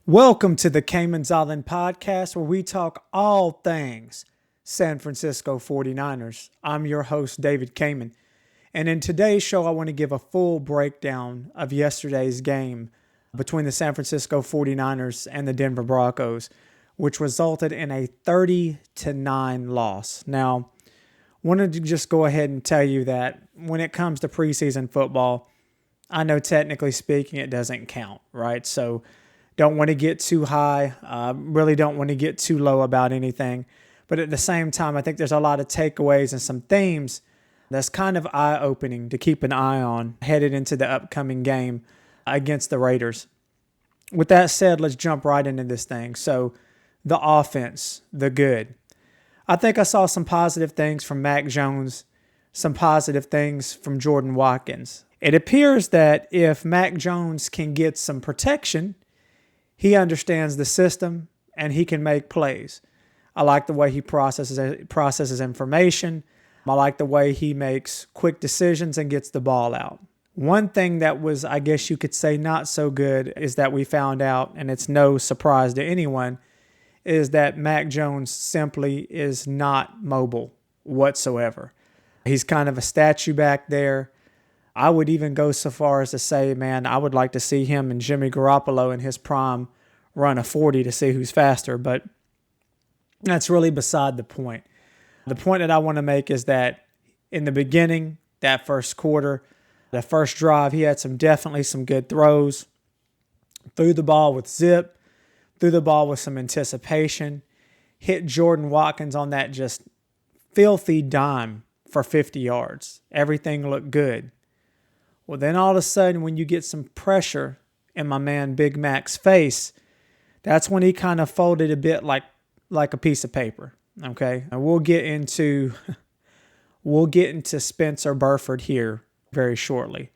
Welcome to the Cayman's Island podcast, where we talk all things San Francisco 49ers. I'm your host, David Cayman. And in today's show, I want to give a full breakdown of yesterday's game between the San Francisco 49ers and the Denver Broncos, which resulted in a 30-9 loss. Now, wanted to just go ahead and tell you that when it comes to preseason football, I know technically speaking it doesn't count, right? So don't want to get too high, really don't want to get too low about anything. But at the same time, I think there's a lot of takeaways and some themes that's kind of eye-opening to keep an eye on headed into the upcoming game against the Raiders. With that said, let's jump right into this thing. So the offense, the good. I think I saw some positive things from Mac Jones, some positive things from Jordan Watkins. It appears that if Mac Jones can get some protection, he understands the system and he can make plays. I like the way he processes information. I like the way he makes quick decisions and gets the ball out. One thing that was, I guess you could say, not so good is that we found out, and it's no surprise to anyone, is that Mac Jones simply is not mobile whatsoever. He's kind of a statue back there. I would even go so far as to say, man, I would like to see him and Jimmy Garoppolo in his prime run a 40 to see who's faster, but that's really beside the point. The point that I want to make is that in the beginning, that first quarter, the first drive, he had definitely some good throws, threw the ball with zip, threw the ball with some anticipation, hit Jordan Watkins on that just filthy dime for 50 yards. Everything looked good. Well, then all of a sudden, when you get some pressure in my man Big Mac's face, that's when he kind of folded a bit like a piece of paper. Okay, and we'll get into Spencer Burford here very shortly.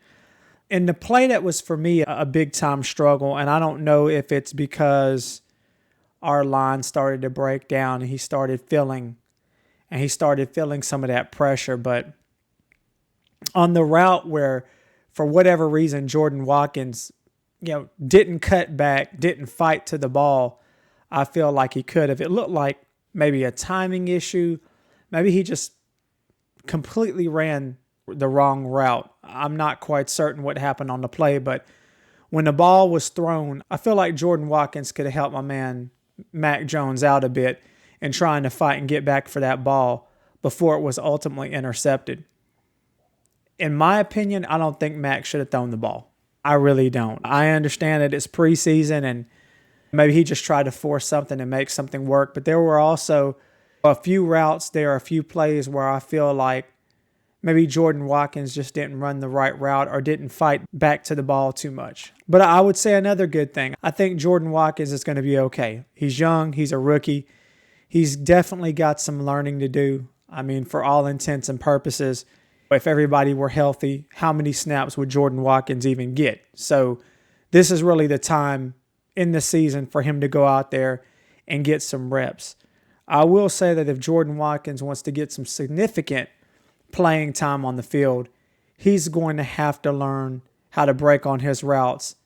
And the play that was for me a big time struggle, and I don't know if it's because our line started to break down and he started feeling some of that pressure, but on the route where, for whatever reason, Jordan Watkins, didn't cut back, didn't fight to the ball, I feel like he could have. It looked like maybe a timing issue. Maybe he just completely ran the wrong route. I'm not quite certain what happened on the play, but when the ball was thrown, I feel like Jordan Watkins could have helped my man Mac Jones out a bit in trying to fight and get back for that ball before it was ultimately intercepted. In my opinion, I don't think Mac should have thrown the ball. I really don't. I understand that it's preseason and maybe he just tried to force something and make something work, but there were also a few routes there, a few plays where I feel like maybe Jordan Watkins just didn't run the right route or didn't fight back to the ball too much. But I would say another good thing, I think Jordan Watkins is going to be okay. He's young. He's a rookie. He's definitely got some learning to do. I mean, for all intents and purposes, if everybody were healthy, how many snaps would Jordan Watkins even get? So this is really the time in the season for him to go out there and get some reps. I will say that if Jordan Watkins wants to get some significant playing time on the field, he's going to have to learn how to break on his routes,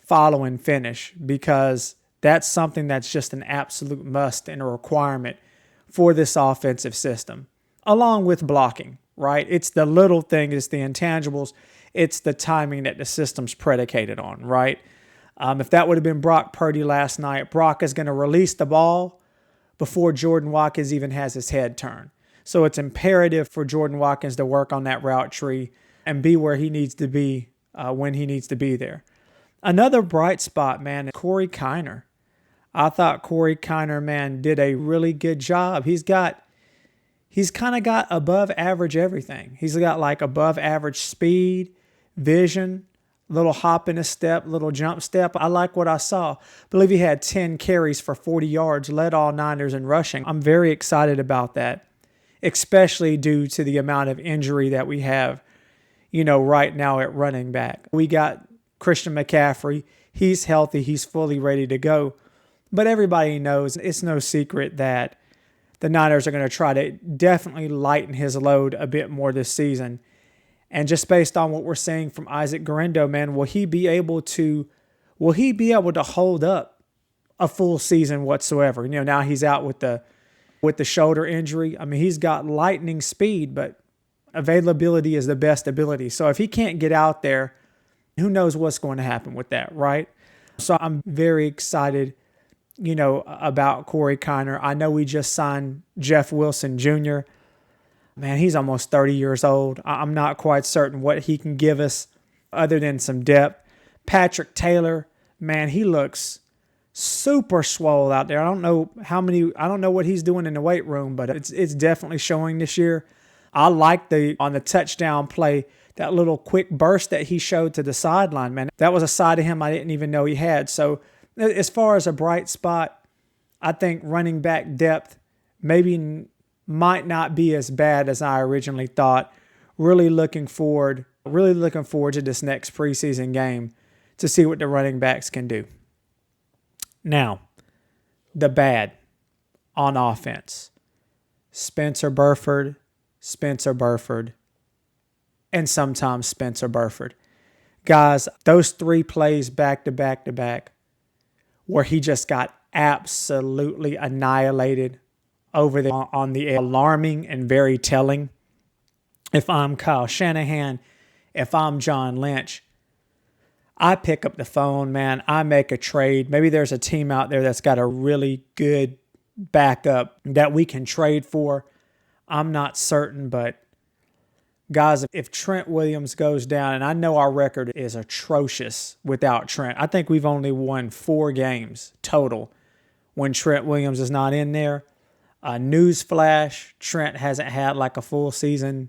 follow and finish, because that's something that's just an absolute must and a requirement for this offensive system, along with blocking, right? It's the little thing, it's the intangibles, it's the timing that the system's predicated on, right? If that would have been Brock Purdy last night, Brock is going to release the ball before Jordan Watkins even has his head turned. So it's imperative for Jordan Watkins to work on that route tree and be where he needs to be when he needs to be there. Another bright spot, man, Corey Kiner. I thought Corey Kiner, man, did a really good job. He's kind of got above average everything. He's got like above average speed, vision, little hop in a step, little jump step. I like what I saw. I believe he had 10 carries for 40 yards, led all Niners in rushing. I'm very excited about that, especially due to the amount of injury that we have, right now at running back. We got Christian McCaffrey. He's healthy. He's fully ready to go. But everybody knows it's no secret that the Niners are going to try to definitely lighten his load a bit more this season. And just based on what we're seeing from Isaac Guerendo, man, will he be able to hold up a full season whatsoever. Now he's out with the shoulder injury. I mean, he's got lightning speed, but availability is the best ability. So if he can't get out there, who knows what's going to happen with that, right? So I'm very excited, about Corey Kiner. I know we just signed Jeff Wilson Jr. Man, he's almost 30 years old. I'm not quite certain what he can give us other than some depth. Patrick Taylor, man, he looks super swole out there. I don't know what he's doing in the weight room, but it's definitely showing this year. I like on the touchdown play, that little quick burst that he showed to the sideline, man. That was a side of him I didn't even know he had. So as far as a bright spot, I think running back depth might not be as bad as I originally thought. Really looking forward to this next preseason game to see what the running backs can do. Now, the bad on offense. Spencer Burford, and sometimes Spencer Burford. Guys, those 3 plays back to back where he just got absolutely annihilated over on the alarming and very telling. If I'm Kyle Shanahan, if I'm John Lynch, I pick up the phone, man. I make a trade. Maybe there's a team out there that's got a really good backup that we can trade for. I'm not certain, but guys, if Trent Williams goes down, and I know our record is atrocious without Trent. I think we've only won 4 games total when Trent Williams is not in there. Newsflash, Trent hasn't had like a full season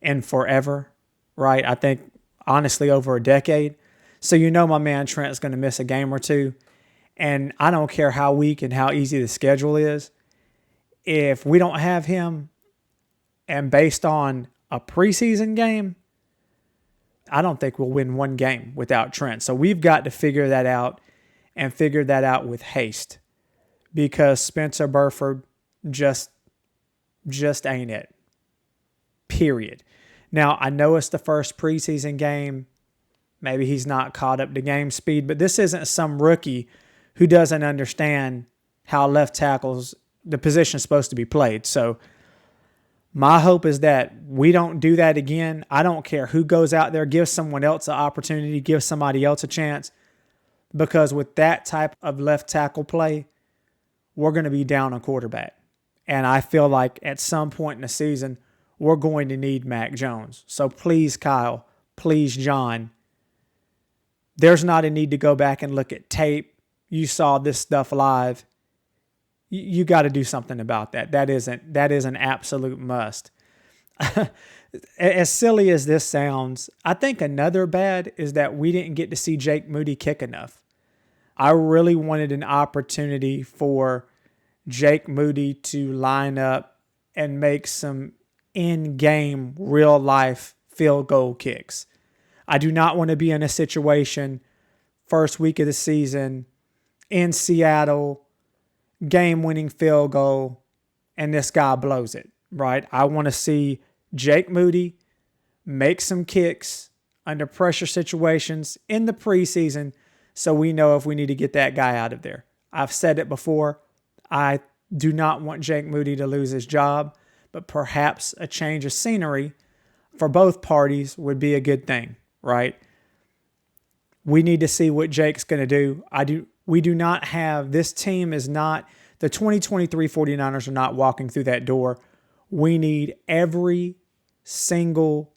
in forever, right? I think, honestly, over a decade. So my man Trent's going to miss a game or two. And I don't care how weak and how easy the schedule is. If we don't have him, and based on a preseason game, I don't think we'll win 1 game without Trent. So we've got to figure that out, and figure that out with haste, because Spencer Burford just ain't it. Period. Now, I know it's the first preseason game. Maybe he's not caught up to game speed, but this isn't some rookie who doesn't understand how left tackles, the position is supposed to be played. So my hope is that we don't do that again. I don't care who goes out there. Give someone else an opportunity. Give somebody else a chance. Because with that type of left tackle play, we're going to be down a quarterback. And I feel like at some point in the season, we're going to need Mac Jones. So please, Kyle, please, John, there's not a need to go back and look at tape. You saw this stuff live. You got to do something about that. That is an absolute must. As silly as this sounds, I think another bad is that we didn't get to see Jake Moody kick enough. I really wanted an opportunity for Jake Moody to line up and make some in-game, real-life field goal kicks. I do not want to be in a situation first week of the season in Seattle, game-winning field goal, and this guy blows it, right? I want to see Jake Moody make some kicks under pressure situations in the preseason so we know if we need to get that guy out of there. I've said it before. I do not want Jake Moody to lose his job, but perhaps a change of scenery for both parties would be a good thing, right? We need to see what Jake's going to do. We do not have, this team is not, the 2023 49ers are not walking through that door. We need every single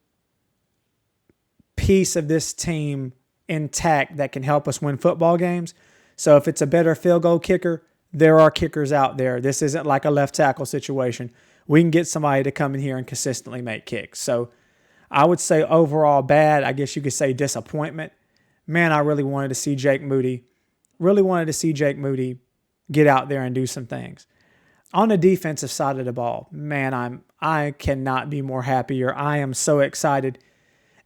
piece of this team intact that can help us win football games. So if it's a better field goal kicker, there are kickers out there. This isn't like a left tackle situation. We can get somebody to come in here and consistently make kicks. So I would say overall bad, I guess you could say disappointment. Man, I really wanted to see Jake Moody. Get out there and do some things. On the defensive side of the ball, man, I cannot be more happier. I am so excited.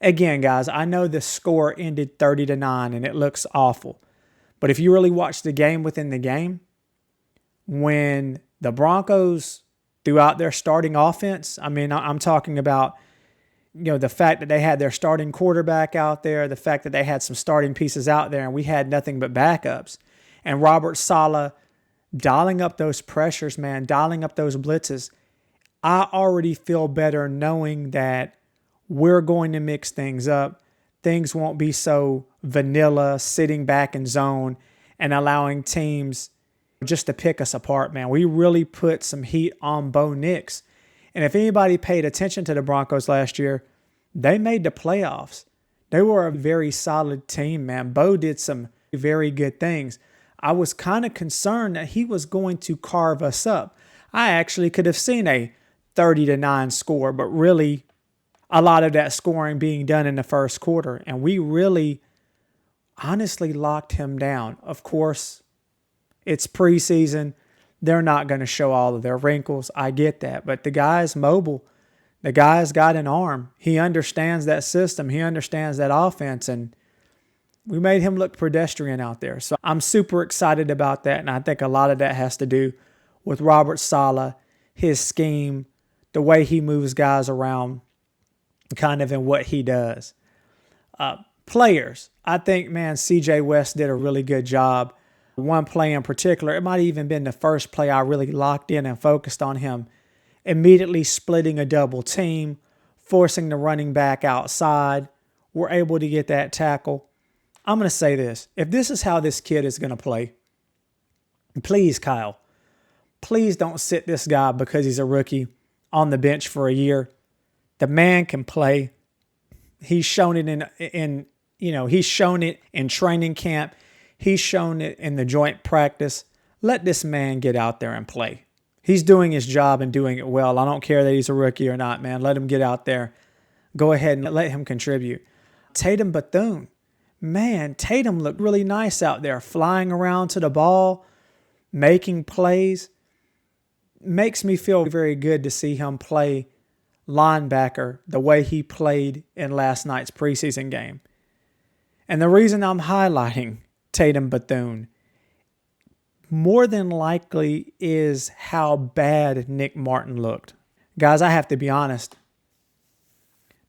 Again, guys, I know the score ended 30-9 and it looks awful. But if you really watch the game within the game, when the Broncos threw out their starting offense, I mean, I'm talking about, the fact that they had their starting quarterback out there, the fact that they had some starting pieces out there and we had nothing but backups. And Robert Saleh dialing up those pressures, man, dialing up those blitzes. I already feel better knowing that we're going to mix things up. Things won't be so vanilla, sitting back in zone and allowing teams just to pick us apart, man. We really put some heat on Bo Nix. And if anybody paid attention to the Broncos last year, they made the playoffs. They were a very solid team, man. Bo did some very good things. I was kind of concerned that he was going to carve us up. I actually could have seen a 30-9 score, but really a lot of that scoring being done in the first quarter. And we really honestly locked him down. Of course, it's preseason. They're not going to show all of their wrinkles. I get that. But the guy's mobile. The guy's got an arm. He understands that system. He understands that offense. And we made him look pedestrian out there. So I'm super excited about that. And I think a lot of that has to do with Robert Saleh, his scheme, the way he moves guys around, kind of in what he does. Players. I think, man, CJ West did a really good job. One play in particular, it might have even been the first play I really locked in and focused on him. Immediately splitting a double team, forcing the running back outside. We're able to get that tackle. I'm going to say this. If this is how this kid is going to play, please, Kyle, please don't sit this guy because he's a rookie on the bench for a year. The man can play. He's shown it he's shown it in training camp. He's shown it in the joint practice. Let this man get out there and play. He's doing his job and doing it well. I don't care that he's a rookie or not, man. Let him get out there. Go ahead and let him contribute. Tatum Bethune. Man, Tatum looked really nice out there, flying around to the ball, making plays. Makes me feel very good to see him play linebacker the way he played in last night's preseason game. And the reason I'm highlighting Tatum Bethune more than likely is how bad Nick Martin looked. Guys, I have to be honest.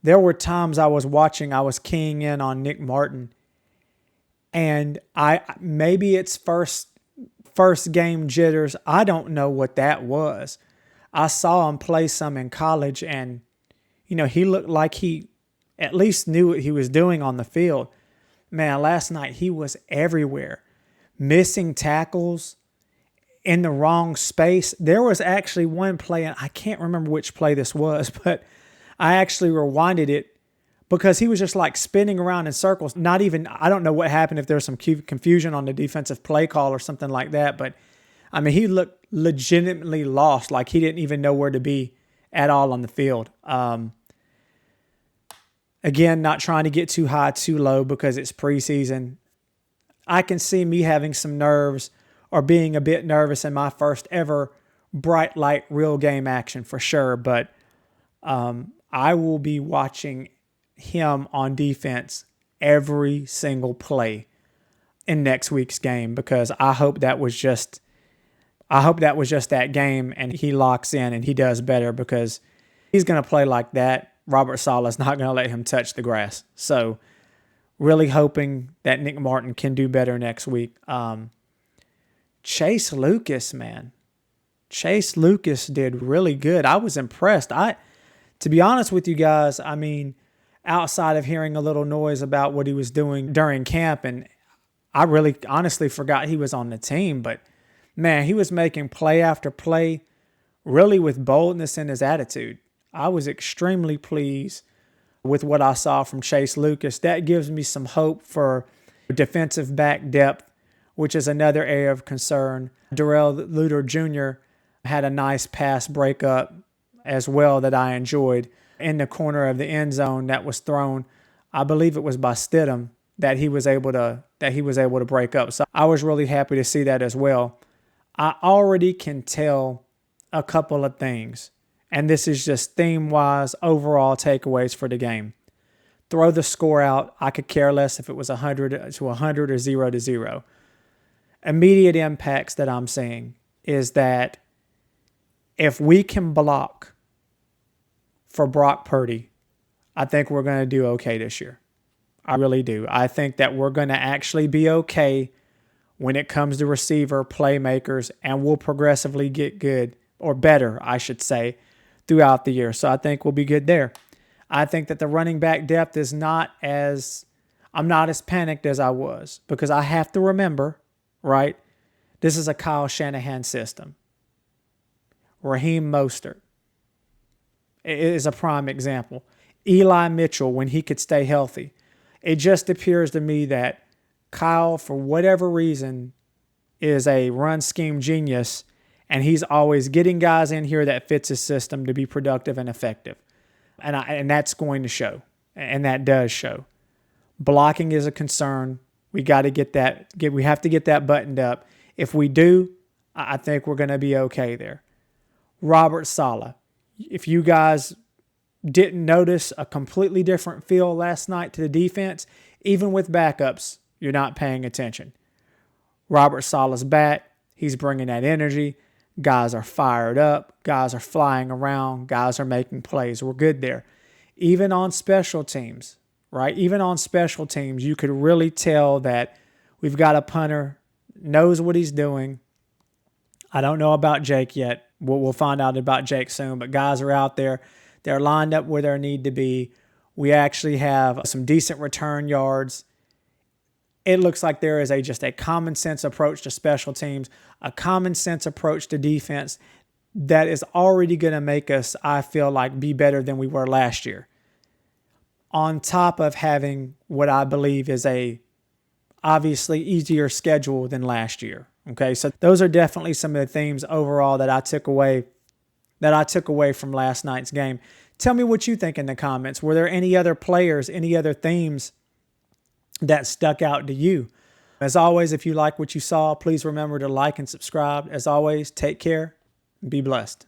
There were times I was keying in on Nick Martin, and maybe it's first game jitters. I don't know what that was. I saw him play some in college, and he looked like he at least knew what he was doing on the field. Man, last night he was everywhere, missing tackles in the wrong space. There was actually one play, and I can't remember which play this was, but I actually rewinded it because he was just like spinning around in circles. I don't know what happened, if there was some confusion on the defensive play call or something like that, but I mean, he looked legitimately lost, like he didn't even know where to be at all on the field. Again, not trying to get too high, too low because it's preseason. I can see me having some nerves or being a bit nervous in my first ever bright light real game action for sure, but I will be watching him on defense every single play in next week's game because I hope that was just that game and he locks in and he does better because he's going to play like that. Robert Saleh's not going to let him touch the grass. So really hoping that Nick Martin can do better next week. Chase Lucas, man. Chase Lucas did really good. I was impressed. To be honest with you guys, I mean, outside of hearing a little noise about what he was doing during camp, and I really honestly forgot he was on the team, but man, he was making play after play, really with boldness in his attitude. I was extremely pleased with what I saw from Chase Lucas. That gives me some hope for defensive back depth, which is another area of concern. Darrell Luter Jr. had a nice pass breakup as well that I enjoyed in the corner of the end zone that was thrown. I believe it was by Stidham that he was able to break up. So I was really happy to see that as well. I already can tell a couple of things, and this is just theme-wise overall takeaways for the game. Throw the score out. I could care less if it was 100 to 100 or 0-0. Immediate impacts that I'm seeing is that if we can block for Brock Purdy, I think we're going to do okay this year. I really do. I think that we're going to actually be okay when it comes to receiver, playmakers, and we'll progressively get good, or better, I should say, throughout the year. So I think we'll be good there. I think that the running back depth is I'm not as panicked as I was, because I have to remember, right, this is a Kyle Shanahan system. Raheem Mostert is a prime example. Eli Mitchell, when he could stay healthy. It just appears to me that Kyle, for whatever reason, is a run scheme genius, and he's always getting guys in here that fits his system to be productive and effective. And that's going to show, and that does show. Blocking is a concern. We got to we have to get that buttoned up. If we do, I think we're going to be okay there. Robert Saleh. If you guys didn't notice a completely different feel last night to the defense, even with backups, you're not paying attention. Robert Saleh's back. He's bringing that energy. Guys are fired up. Guys are flying around. Guys are making plays. We're good there. Even on special teams, right? Even on special teams, you could really tell that we've got a punter, knows what he's doing. I don't know about Jake yet. We'll find out about Jake soon, but guys are out there. They're lined up where they need to be. We actually have some decent return yards. It looks like there is just a common sense approach to special teams, a common sense approach to defense that is already going to make us, I feel like, be better than we were last year. On top of having what I believe is a obviously easier schedule than last year. Okay, so those are definitely some of the themes overall that I took away from last night's game. Tell me what you think in the comments. Were there any other players, any other themes that stuck out to you? As always, if you like what you saw, please remember to like and subscribe. As always, take care and be blessed.